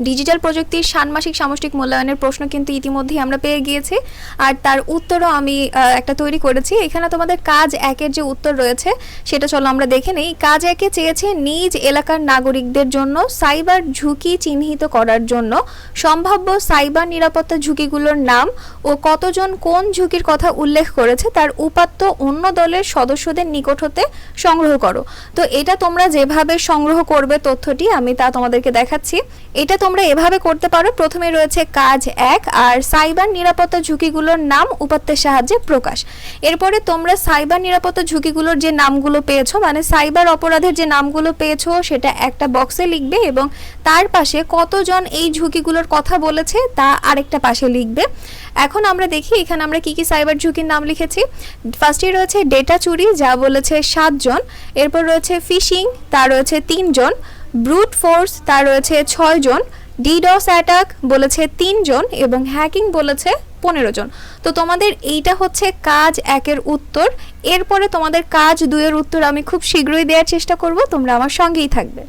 Digital প্রযুক্তির ষান্মাসিক সামষ্টিক মূল্যায়নের প্রশ্ন কিন্তু ইতিমধ্যেই আমরা পেয়ে গিয়েছি, আর তার উত্তরও আমি একটা তৈরি করেছি। এখানে তোমাদের কাজ 1-এর যে উত্তর রয়েছে সেটা চলো আমরা দেখে নেই। কাজ 1-এ চেয়েছে নিজ এলাকার নাগরিকদের জন্য সাইবার ঝুঁকি চিহ্নিত করার জন্য সম্ভাব্য সাইবার নিরাপত্তা ঝুঁকিগুলোর নাম ও কতজন কোন ঝুঁকির কথা উল্লেখ করেছে তার উপাত্ত অন্য দলের সদস্যদের নিকট হতে সংগ্রহ করো। তো এটা তোমরা যেভাবে সংগ্রহ করবে তথ্যটি আমি তা তোমাদেরকে দেখাচ্ছি। এটা তোমরা এভাবে করতে পারো। প্রথমে রয়েছে কাজ 1 আর সাইবার নিরাপত্তা ঝুঁকিগুলোর নাম উপাত্তের সাহায্যে প্রকাশ। এরপরে তোমরা সাইবার নিরাপত্তা ঝুঁকিগুলোর যে নামগুলো পেয়েছো, মানে সাইবার অপরাধের যে নামগুলো পেয়েছো সেটা একটা বক্সে লিখবে এবং তার পাশে কতজন এই ঝুঁকিগুলোর কথা বলেছে তা আরেকটা পাশে লিখবে। এখন আমরা দেখি এখানে আমরা কি কি সাইবার ঝুঁকির নাম লিখেছি। ফার্স্টে রয়েছে ডেটা চুরি, যা বলেছে 7 জন। এরপর রয়েছে ফিশিং, তা রয়েছে 3 জন। ব্রুট ফোর্স, তা রয়েছে 6 জন। ডিডস অ্যাটাক বলেছে 3 জন এবং হ্যাকিং বলেছে 15 জন। তো তোমাদের এইটা হচ্ছে কাজ 1-এর উত্তর। এরপরে তোমাদের কাজ 2-এর উত্তর আমি খুব শীঘ্রই দেওয়ার চেষ্টা করব, তোমরা আমার সঙ্গেই থাকবে।